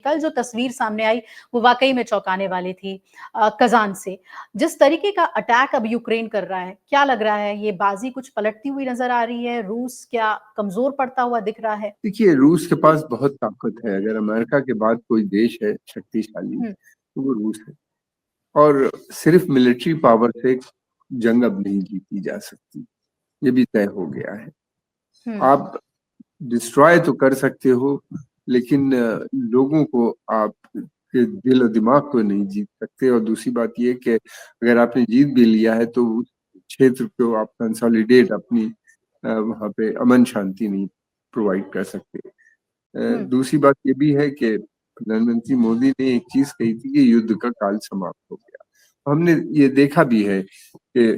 कल जो तस्वीर सामने आई वो वाक़ई में चौंकाने वाली थी कज़ान से। जिस तरीके का अटैक अब यूक्रेन कर रहा है, क्या लग रहा है ये बाज़ी कुछ पलटती हुई नज़र आ रही है? रूस क्या कमज़ोर पड़ता हुआ दिख रहा है? देखिए, रूस के पास बहुत ताकत है। अगर अमेरिका के बाद कोई देश है शक्तिशाली हुँ, तो वो रूस है। और सिर्फ मिलिट्री पावर से जंग अब नहीं जीती जा सकती, ये भी तय हो गया है। हुँ, आप डिस्ट्रॉय तो कर सकते हो, लेकिन लोगों को आप के दिल और दिमाग को नहीं जीत सकते। और दूसरी बात ये कि अगर आपने जीत भी लिया है तो उस क्षेत्र को आप कंसोलिडेट अपनी वहाँ पे अमन शांति नहीं प्रोवाइड कर सकते। हुँ, दूसरी बात ये भी है कि प्रधानमंत्री मोदी ने एक चीज कही थी कि युद्ध का काल समाप्त हो गया। हमने ये देखा भी है कि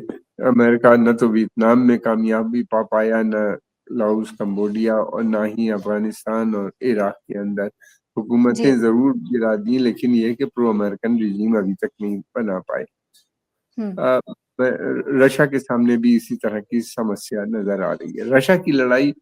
अमेरिका न तो वियतनाम में कामयाबी पा पाया, न लाओस, कंबोडिया और ना ही अफगानिस्तान और इराक के अंदर। जी, हुकूमतें जरूर गिरा दी, लेकिन ये कि प्रो अमेरिकन रिजीम अभी तक नहीं बना पाए। हुँ, अ, रशिया के सामने भी इसी तरह की समस्या नजर आ रही है। रशिया की लड़ाई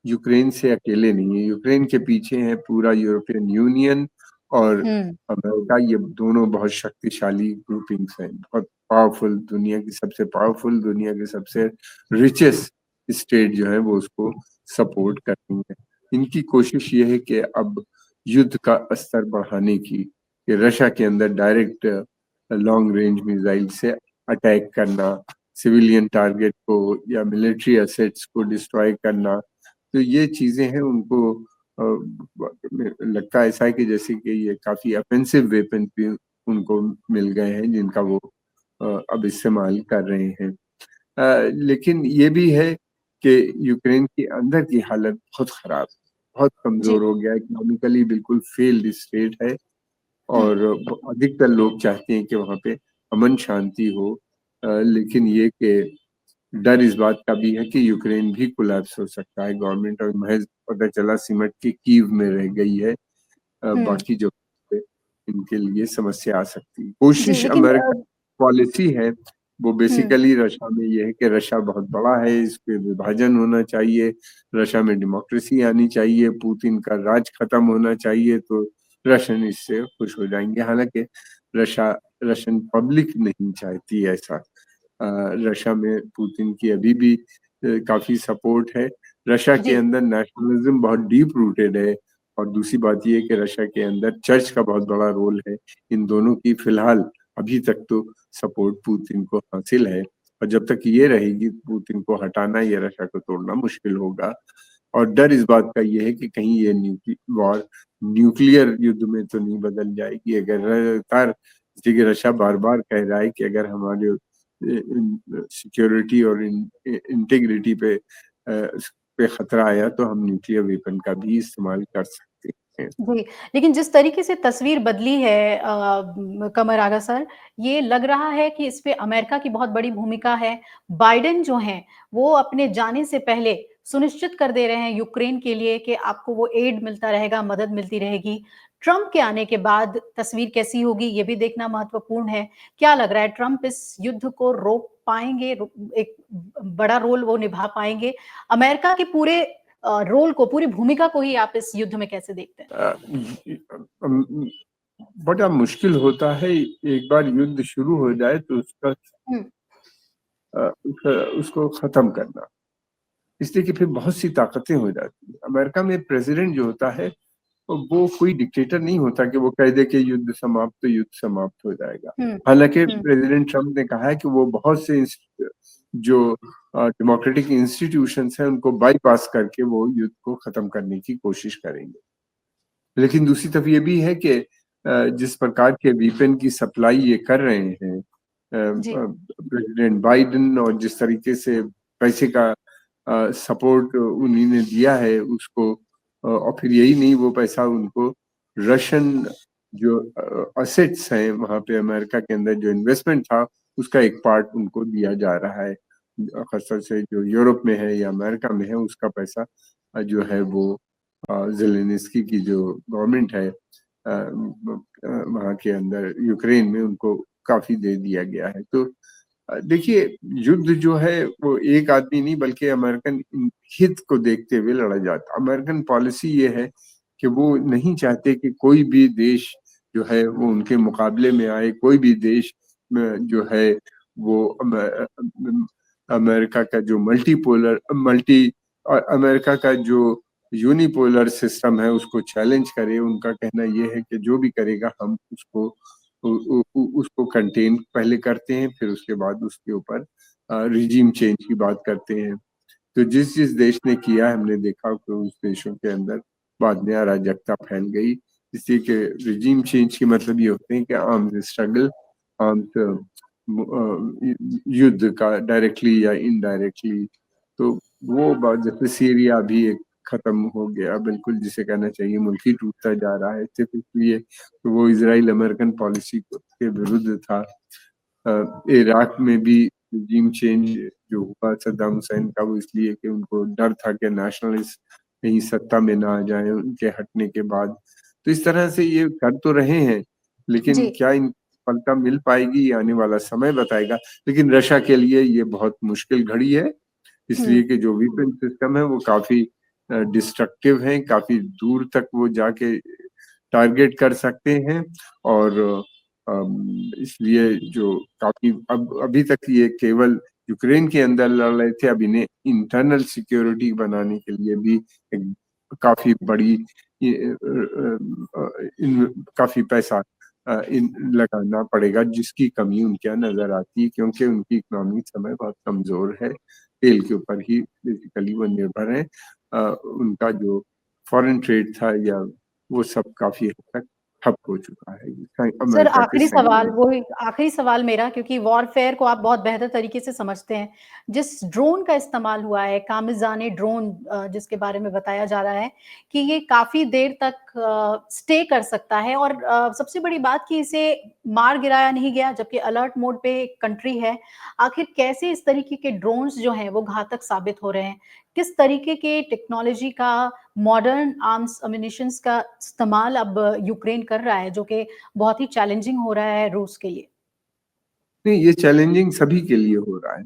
यूक्रेन से अकेले नहीं है, यूक्रेन के पीछे है पूरा यूरोपियन यूनियन और हुँ, अमेरिका। ये दोनों बहुत शक्तिशाली ग्रुपिंग्स हैं, बहुत पावरफुल, दुनिया की सबसे पावरफुल, दुनिया के सबसे रिचेस्ट स्टेट जो है वो उसको सपोर्ट कर रही है। इनकी कोशिश ये है कि अब युद्ध का स्तर बढ़ाने की, कि रशिया के अंदर डायरेक्ट लॉन्ग रेंज मिसाइल से अटैक करना, सिविलियन टारगेट को या मिलिट्री एसेट्स को डिस्ट्रॉय करना। तो ये चीजें हैं उनको लगता ऐसा है कि जैसे कि ये काफी ऑफेंसिव वेपन भी उनको मिल गए हैं जिनका वो अब इस्तेमाल कर रहे हैं। लेकिन ये भी है कि यूक्रेन के अंदर की हालत बहुत खराब, बहुत जी, कमजोर हो गया, इकोनॉमिकली बिल्कुल फेल्ड स्टेट है। हुँ, और अधिकतर लोग चाहते हैं कि वहाँ पे अमन शांति हो। लेकिन ये कि डर इस बात का भी है कि यूक्रेन भी कोलैप्स हो सकता है। गवर्नमेंट और महज पता चला सिमट के कीव में रह गई है, हुँ, बाकी जो पे इनके लिए समस्या आ सकती है। जी, कोशिश लेकिन अमेरिका पॉलिसी है वो हुँ, बेसिकली रशिया में ये है कि रशिया बहुत बड़ा है, इसके विभाजन होना चाहिए, रशिया में डेमोक्रेसी आनी चाहिए, पुतिन का राज खत्म होना चाहिए, तो रशियन इससे खुश हो जाएंगे। हालांकि रशिया रशियन पब्लिक नहीं चाहती ऐसा। रशिया में पुतिन की अभी भी काफी सपोर्ट है। रशिया के जी, अंदर नेशनलिज्म बहुत डीप रूटेड है। और दूसरी बात यह है कि रशिया के अंदर चर्च का बहुत बड़ा रोल है। इन दोनों की फिलहाल अभी तक तो सपोर्ट पुतिन को हासिल है, और जब तक ये रहेगी पुतिन को हटाना या रशिया को तोड़ना मुश्किल होगा। और डर इस बात का ये है कि कहीं ये वॉर न्यूक्लियर युद्ध में तो नहीं बदल जाएगी। अगर लगातार, जैसे कि रशिया बार बार कह रहा है कि अगर हमारे सिक्योरिटी और इंटीग्रिटी पे खतरा आया तो हम न्यूक्लियर वेपन का भी इस्तेमाल कर सकते हैं। जी, लेकिन जिस तरीके से तस्वीर बदली है कमर आगा सर, ये लग रहा है कि इसपे अमेरिका की बहुत बड़ी भूमिका है। बाइडेन जो हैं, वो अपने जाने से पहले सुनिश्चित कर दे रहे हैं यूक्रेन के लिए कि आपको वो एड मिलता रहेगा, मदद मिलती रहेगी। ट्रंप के आने के बाद तस्वीर कैसी होगी, ये भी देखना महत्वपूर्ण है। क्या लग रहा है ट्रंप इस युद्ध को रोक पाएँगे? एक बड़ा रोल वो निभा पाएँगे? अमेरिका के पूरे रोल को, पूरी भूमिका को ही आप इस युद्ध में कैसे देखते हैं? बड़ा मुश्किल होता है एक बार युद्ध शुरू हो जाए तो हुँ, उसको खत्म करना, इसलिए कि फिर बहुत सी ताकतें हो जाती है। अमेरिका में प्रेसिडेंट जो होता है वो कोई डिक्टेटर नहीं होता कि वो कह दे कि युद्ध समाप्त तो युद्ध समाप्त हो जाएगा। हुँ, हालांकि हुँ, प्रेसिडेंट ट्रम्प ने कहा है कि वो बहुत से जो डेमोक्रेटिक इंस्टीट्यूशंस हैं उनको बाईपास करके वो युद्ध को खत्म करने की कोशिश करेंगे। लेकिन दूसरी तरफ ये भी है कि जिस प्रकार के वीपन की सप्लाई ये कर रहे हैं जी, प्रेसिडेंट बाइडेन, और जिस तरीके से पैसे का सपोर्ट उन्हीं ने दिया है उसको, और फिर यही नहीं, वो पैसा उनको रशियन जो असेट्स हैं वहां पे अमेरिका के अंदर जो इन्वेस्टमेंट था उसका एक पार्ट उनको दिया जा रहा है। खासतौर से जो यूरोप में है या अमेरिका में है उसका पैसा जो है वो जेलेनिस्की की जो गवर्नमेंट है वहाँ के अंदर यूक्रेन में उनको काफी दे दिया गया है। तो देखिए, युद्ध जो है वो एक आदमी नहीं बल्कि अमेरिकन हित को देखते हुए लड़ा जाता है। अमेरिकन पॉलिसी ये है कि वो नहीं चाहते कि कोई भी देश जो है वो उनके मुकाबले में आए, कोई भी देश जो है वो अमेरिका का जो अमेरिका का जो यूनिपोलर सिस्टम है उसको चैलेंज करे। उनका कहना ये है कि जो भी करेगा हम उसको कंटेन पहले करते हैं, फिर उसके बाद उसके ऊपर रिजीम चेंज की बात करते हैं। तो जिस जिस देश ने किया हमने देखा कि उस देशों के अंदर बाद में अराजकता फैल गई। इसलिए कि रिजीम चेंज के मतलब ये होते हैं कि आर्म्स स्ट्रगल, आर्म्स युद्ध का डायरेक्टली या इनडायरेक्टली। तो वो बात जैसे सीरिया भी एक खत्म हो गया बिल्कुल, जिसे कहना चाहिए मुल्क ही टूटता जा रहा है सिर्फ इसलिए तो वो इजराइल अमेरिकन पॉलिसी के विरुद्ध था। इराक में भी रिजीम चेंज जो हुआ सद्दाम हुसैन का, वो इसलिए कि उनको डर था कि नेशनलिस्ट कहीं सत्ता में ना आ जाए उनके हटने के बाद। तो इस तरह से ये कर तो रहे हैं, लेकिन जी। क्या इन सफलता मिल पाएगी ये आने वाला समय बताएगा। लेकिन रशिया के लिए ये बहुत मुश्किल घड़ी है, इसलिए हुँ। कि जो वेपन सिस्टम है वो काफी डिस्ट्रक्टिव है, काफी दूर तक वो जाके टारगेट कर सकते हैं। और इसलिए जो काफी अब अभी तक ये केवल यूक्रेन के अंदर लड़ रहे थे, अब इन्हें इंटरनल सिक्योरिटी बनाने के लिए भी एक काफी बड़ी काफी पैसा लगाना पड़ेगा, जिसकी कमी उनके यहाँ नजर आती है क्योंकि उनकी इकोनॉमी समय बहुत कमजोर है। तेल के ऊपर ही बेसिकली वो निर्भर है। उनका जो फॉरेन ट्रेड था या वो सब काफी हद तक ठप हो चुका है सर अमेरिका के सैंक्शन। आखिरी सवाल मेरा, क्योंकि वॉरफेयर को आप बहुत बेहतर तरीके से समझते हैं। जिस ड्रोन का इस्तेमाल हुआ है, कामिज़ाने ड्रोन, जिसके बारे में बताया जा रहा है कि ये काफ़ी देर तक स्टे कर सकता है, और सबसे बड़ी बात कि इसे मार गिराया नहीं गया, जबकि अलर्ट मोड पे एक कंट्री है। आखिर कैसे इस तरीके के ड्रोन्स जो हैं वो घातक साबित हो रहे हैं? किस तरीके के टेक्नोलॉजी का, मॉडर्न आर्म्स अम्यूनिशंस का इस्तेमाल अब यूक्रेन कर रहा है, जो कि बहुत ही चैलेंजिंग हो रहा है रूस के लिए? नहीं, ये चैलेंजिंग सभी के लिए हो रहा है।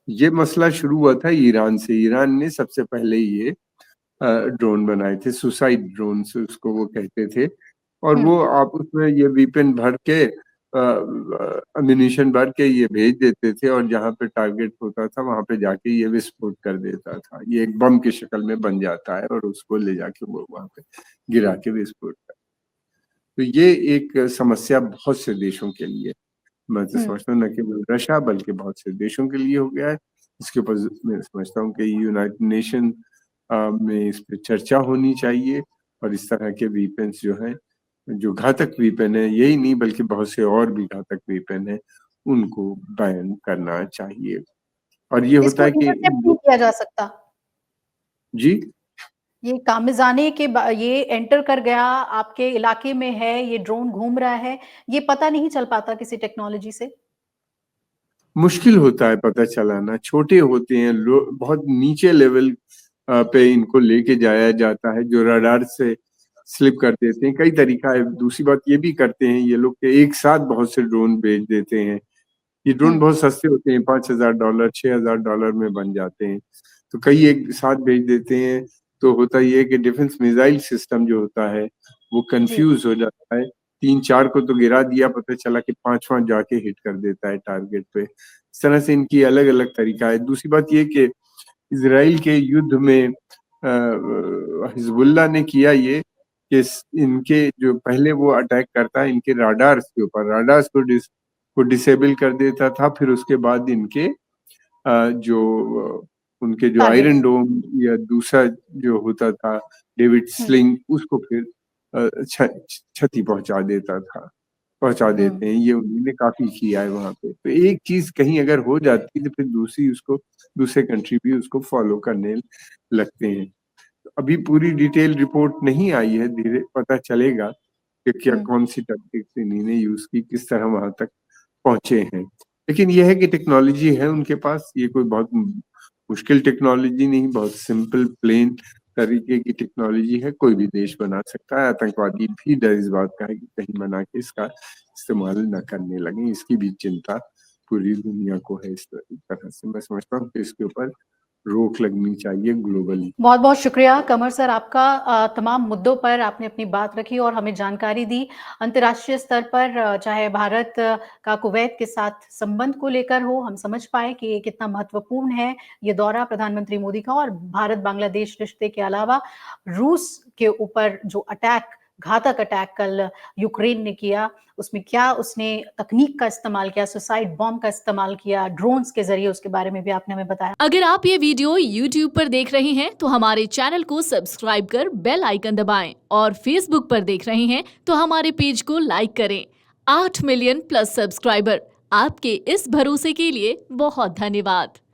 ये मसला शुरू हुआ था ईरान से। ईरान ने सबसे पहले ये ड्रोन बनाए थे, सुसाइड ड्रोन से उसको वो कहते थे। और हुँ। वो आप उसमें ये वीपन भर के अम्यूनिशन भर के ये भेज देते थे, और जहाँ पे टारगेट होता था वहां पे जाके ये विस्फोट कर देता था। ये एक बम की शक्ल में बन जाता है और उसको ले जाके वो वहां पे गिरा के विस्फोट कर। तो ये एक समस्या बहुत से देशों के लिए, मैं तो हुँ। समझता हूँ न केवल रशिया बल्कि बहुत से देशों के लिए हो गया है। इसके ऊपर मैं समझता हूँ कि यूनाइटेड नेशन में इस पे चर्चा होनी चाहिए, और इस तरह के वीपन्स जो हैं, जो घातक वीपन है, यही नहीं बल्कि बहुत से और भी घातक वीपन है, उनको बैन करना चाहिए। और ये होता इसको है कि इंटरसेप्ट नहीं किया जा सकता? जी। ये कामिज़ाने के बा ये एंटर कर गया, आपके इलाके में है, ये ड्रोन घूम रहा है, ये पता नहीं चल पाता किसी टेक्नोलॉजी से? मुश्किल होता है पता चलाना, छोटे होते हैं लोग, बहुत नीचे लेवल पे इनको लेके जाया जाता है, जो रडार से स्लिप कर देते हैं। कई तरीका है। दूसरी बात ये भी करते हैं ये लोग कि एक साथ बहुत से ड्रोन भेज देते हैं। ये ड्रोन हुँ। बहुत सस्ते होते हैं, $5,000 $6,000 में बन जाते हैं। तो कई एक साथ भेज देते हैं। तो होता ये है कि डिफेंस मिसाइल सिस्टम जो होता है वो जी। कंफ्यूज हो जाता है। 3-4 को तो गिरा दिया, पता चला कि 5वां जाके हिट कर देता है टारगेट पे। इस तरह से इनकी अलग अलग तरीका है। दूसरी बात ये कि इसराइल के युद्ध में हिजबुल्लाह ने किया ये कि इनके जो पहले वो अटैक करता है इनके राडार्स के ऊपर, राडार्स को डिसेबल कर देता था। फिर उसके बाद इनके जो उनके जो टारगेट्स। आयरन डोम या दूसरा जो होता था डेविड हुँ। स्लिंग, उसको फिर क्षति पहुंचा हुँ। देते हैं। ये उन्होंने काफी किया है वहां पे। तो एक चीज कहीं अगर हो जाती है तो फिर दूसरी उसको, दूसरे कंट्री भी उसको फॉलो करने लगते हैं। तो अभी पूरी डिटेल रिपोर्ट नहीं आई है, धीरे पता चलेगा कि क्या हुँ। कौन सी टैक्टिक्स इन्होंने यूज की, किस तरह वहां तक पहुंचे हैं। लेकिन यह है कि टेक्नोलॉजी है उनके पास, ये कोई बहुत मुश्किल टेक्नोलॉजी नहीं, बहुत सिंपल प्लेन तरीके की टेक्नोलॉजी है, कोई भी देश बना सकता है। आतंकवादी भी डर इस बात का है कि कहीं बना के इसका इस्तेमाल न करने लगे, इसकी भी चिंता पूरी दुनिया को है। इस तरह से मैं समझता हूँ कि इसके ऊपर रोक लगनी चाहिए ग्लोबली। बहुत-बहुत शुक्रिया कमर सर आपका तमाम मुद्दों पर आपने अपनी बात रखी और हमें जानकारी दी। अंतर्राष्ट्रीय स्तर पर चाहे भारत का कुवैत के साथ संबंध को लेकर हो, हम समझ पाए कि ये कितना महत्वपूर्ण है, ये दौरा प्रधानमंत्री मोदी का और भारत-बांग्लादेश रिश्ते के अलावा रूस के ऊपर जो घातक अटैक कल यूक्रेन ने किया, उसमें क्या उसने तकनीक का इस्तेमाल किया, सुसाइड बॉम्ब का इस्तेमाल किया, ड्रोन्स के ज़रिए उसके बारे में भी आपने हमें बताया। अगर आप ये वीडियो YouTube पर देख रहे हैं तो हमारे चैनल को सब्सक्राइब कर बेल आइकन दबाएं और Facebook पर देख रहे हैं तो हमारे पेज को लाइक करें। 8 मिलियन प्लस सब्सक्राइबर, आपके इस भरोसे के लिए बहुत धन्यवाद।